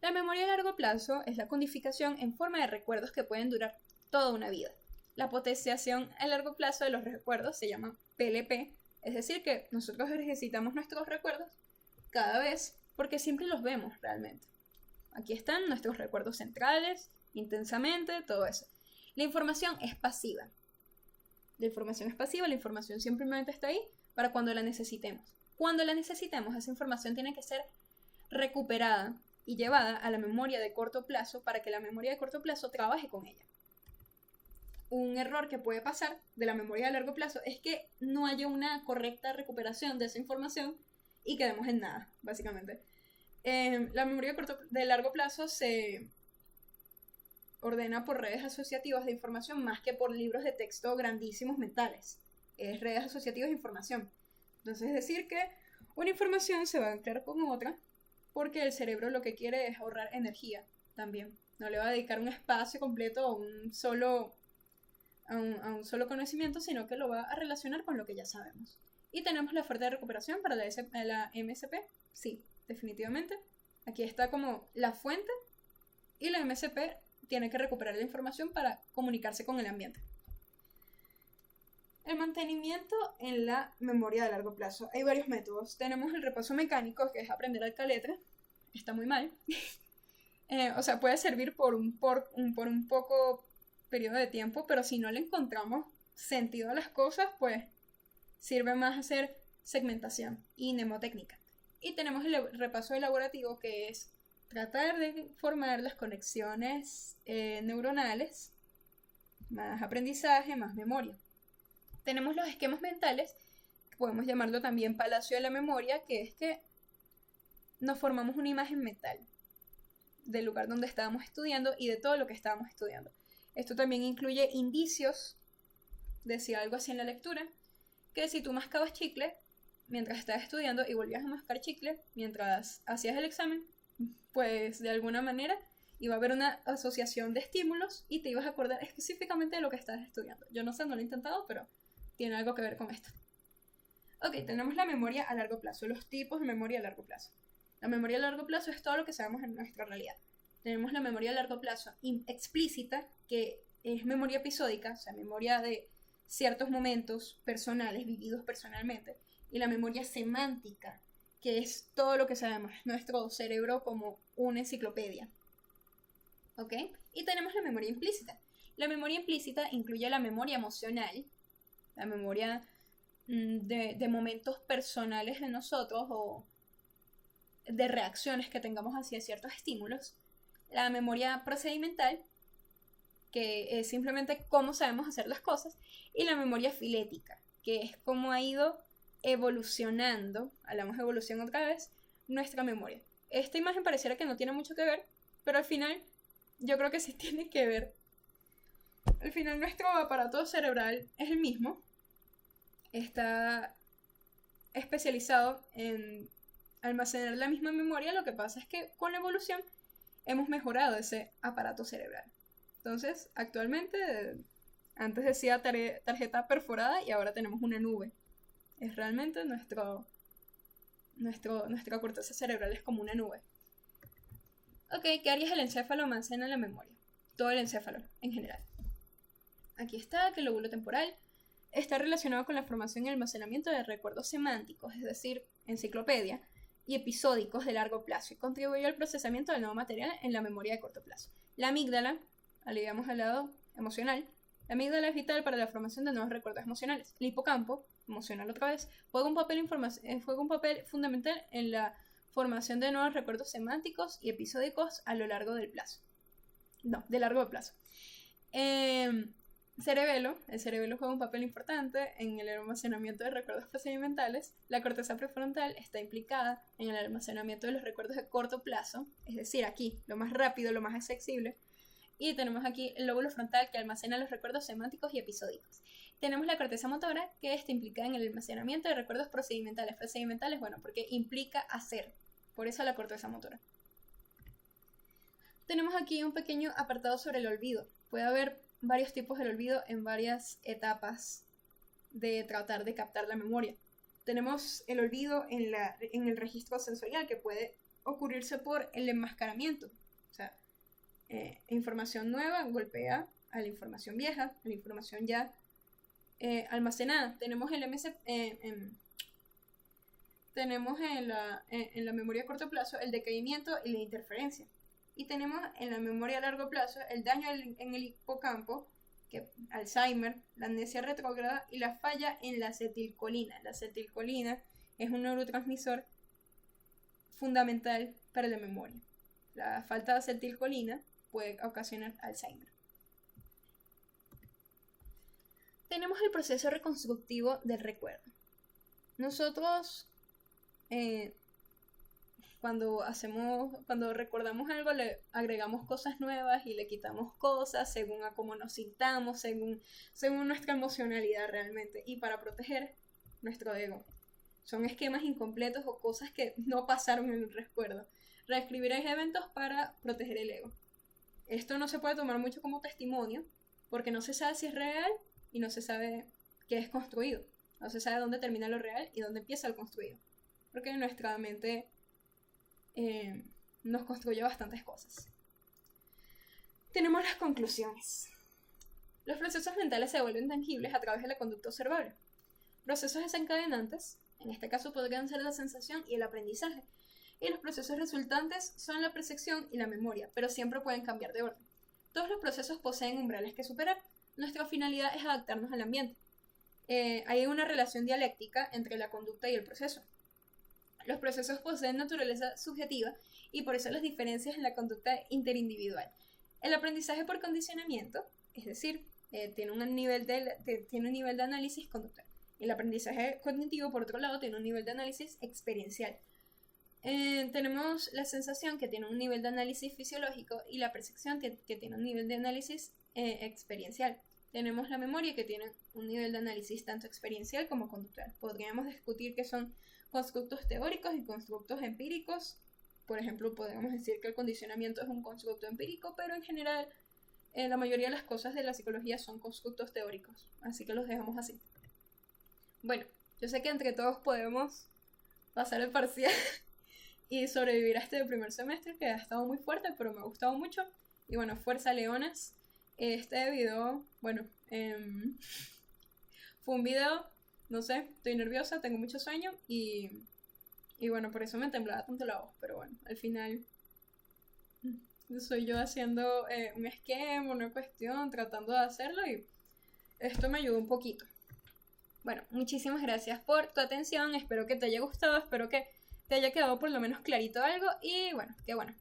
La memoria a largo plazo es la codificación en forma de recuerdos que pueden durar toda una vida. La potenciación a largo plazo de los recuerdos se llama PLP, es decir, que nosotros ejercitamos nuestros recuerdos cada vez porque siempre los vemos realmente. Aquí están nuestros recuerdos centrales, intensamente, todo eso. La información es pasiva. La información simplemente está ahí para cuando la necesitemos. Cuando la necesitemos, esa información tiene que ser recuperada y llevada a la memoria de corto plazo para que la memoria de corto plazo trabaje con ella. Un error que puede pasar de la memoria de largo plazo es que no haya una correcta recuperación de esa información y quedemos en nada, básicamente. La memoria de largo plazo se ordena por redes asociativas de información más que por libros de texto grandísimos mentales. Es redes asociativas de información. Entonces es decir que una información se va a anclar con otra porque el cerebro lo que quiere es ahorrar energía también. No le va a dedicar un espacio completo a un solo conocimiento, sino que lo va a relacionar con lo que ya sabemos. ¿Y tenemos la fuente de recuperación para la MSP? Sí, definitivamente. Aquí está como la fuente y la MSP tiene que recuperar la información para comunicarse con el ambiente. El mantenimiento en la memoria de largo plazo. Hay varios métodos. Tenemos el repaso mecánico, que es aprender al caletre. Está muy mal. O sea, puede servir por un poco periodo de tiempo, pero si no le encontramos sentido a las cosas, pues sirve más hacer segmentación y mnemotécnica. Y tenemos el repaso elaborativo, que es tratar de formar las conexiones neuronales, más aprendizaje, más memoria. Tenemos los esquemas mentales, que podemos llamarlo también palacio de la memoria, que es que nos formamos una imagen mental del lugar donde estábamos estudiando y de todo lo que estábamos estudiando. Esto también incluye indicios, decía algo así en la lectura, que si tú mascabas chicle mientras estabas estudiando y volvías a mascar chicle mientras hacías el examen, pues de alguna manera iba a haber una asociación de estímulos y te ibas a acordar específicamente de lo que estabas estudiando. Yo no sé, no lo he intentado, pero tiene algo que ver con esto. Ok, tenemos la memoria a largo plazo, los tipos de memoria a largo plazo. La memoria a largo plazo es todo lo que sabemos en nuestra realidad. Tenemos la memoria a largo plazo explícita, que es memoria episódica, o sea, memoria de ciertos momentos personales, vividos personalmente, y la memoria semántica, que es todo lo que sabemos, nuestro cerebro como una enciclopedia. ¿Ok? Y tenemos la memoria implícita. La memoria implícita incluye la memoria emocional, la memoria de momentos personales de nosotros o de reacciones que tengamos hacia ciertos estímulos, la memoria procedimental, que es simplemente cómo sabemos hacer las cosas, y la memoria filética, que es cómo ha ido evolucionando, hablamos de evolución otra vez, nuestra memoria. Esta imagen pareciera que no tiene mucho que ver, pero al final yo creo que sí tiene que ver. Al final nuestro aparato cerebral es el mismo, está especializado en almacenar la misma memoria, lo que pasa es que con la evolución hemos mejorado ese aparato cerebral. Entonces, actualmente, antes decía tarjeta perforada y ahora tenemos una nube Es realmente nuestra corteza cerebral es como una nube. Ok, ¿qué áreas del encéfalo almacenan la memoria? Todo el encéfalo, en general. Aquí está, que el lóbulo temporal está relacionado con la formación y almacenamiento de recuerdos semánticos, es decir, enciclopedia, y episódicos de largo plazo, y contribuye al procesamiento del nuevo material en la memoria de corto plazo. La amígdala, aliviamos al lado emocional, la amígdala es vital para la formación de nuevos recuerdos emocionales. El hipocampo, emocional otra vez, juega un papel fundamental en la formación de nuevos recuerdos semánticos y episódicos a lo largo del plazo. No, de largo plazo. El cerebelo juega un papel importante en el almacenamiento de recuerdos procedimentales. La corteza prefrontal está implicada en el almacenamiento de los recuerdos de corto plazo, es decir, aquí, lo más rápido, lo más accesible. Y tenemos aquí el lóbulo frontal, que almacena los recuerdos semánticos y episódicos. Tenemos la corteza motora, que está implicada en el almacenamiento de recuerdos procedimentales. Procedimentales, bueno, porque implica hacer. Por eso la corteza motora. Tenemos aquí un pequeño apartado sobre el olvido. Puede haber varios tipos del olvido en varias etapas de tratar de captar la memoria. Tenemos el olvido en el registro sensorial, que puede ocurrirse por el enmascaramiento. O sea, información nueva golpea a la información vieja, a la información ya almacenada. Tenemos el tenemos en la memoria a corto plazo el decaimiento y la interferencia. Y tenemos en la memoria a largo plazo el daño en el hipocampo, que Alzheimer, la amnesia retrógrada y la falla en la acetilcolina. La acetilcolina es un neurotransmisor fundamental para la memoria. La falta de acetilcolina puede ocasionar Alzheimer. Tenemos el proceso reconstructivo del recuerdo. Nosotros cuando recordamos algo, le agregamos cosas nuevas y le quitamos cosas según a cómo nos sintamos, según nuestra emocionalidad realmente, y para proteger nuestro ego. Son esquemas incompletos o cosas que no pasaron en el recuerdo. Reescribir eventos para proteger el ego. Esto no se puede tomar mucho como testimonio, porque no se sabe si es real y no se sabe qué es construido. No se sabe dónde termina lo real y dónde empieza el construido. Porque nuestra mente nos construye bastantes cosas. Tenemos las conclusiones. Los procesos mentales se vuelven tangibles a través de la conducta observable. Procesos desencadenantes, en este caso podrían ser la sensación y el aprendizaje, y los procesos resultantes son la percepción y la memoria, pero siempre pueden cambiar de orden. Todos los procesos poseen umbrales que superar. Nuestra finalidad es adaptarnos al ambiente. Hay una relación dialéctica entre la conducta y el proceso. Los procesos poseen naturaleza subjetiva y por eso las diferencias en la conducta interindividual. El aprendizaje por condicionamiento, es decir, tiene un nivel de análisis conductual. El aprendizaje cognitivo, por otro lado, tiene un nivel de análisis experiencial. Tenemos la sensación, que tiene un nivel de análisis fisiológico, y la percepción, que tiene un nivel de análisis experiencial. Tenemos la memoria, que tiene un nivel de análisis tanto experiencial como conductual. Podríamos discutir qué son constructos teóricos y constructos empíricos. Por ejemplo, podríamos decir que el condicionamiento es un constructo empírico, pero en general la mayoría de las cosas de la psicología son constructos teóricos, así que los dejamos así. Bueno, yo sé que entre todos podemos pasar el parcial y sobrevivir a este primer semestre, que ha estado muy fuerte, pero me ha gustado mucho. Y bueno, fuerza leonas. Este video, bueno, fue un video, no sé, estoy nerviosa, tengo mucho sueño y bueno, por eso me temblaba tanto la voz, pero bueno, al final soy yo haciendo un esquema, una cuestión, tratando de hacerlo, y esto me ayudó un poquito. Bueno, muchísimas gracias por tu atención, espero que te haya gustado, espero que te haya quedado por lo menos clarito algo, y bueno, qué bueno.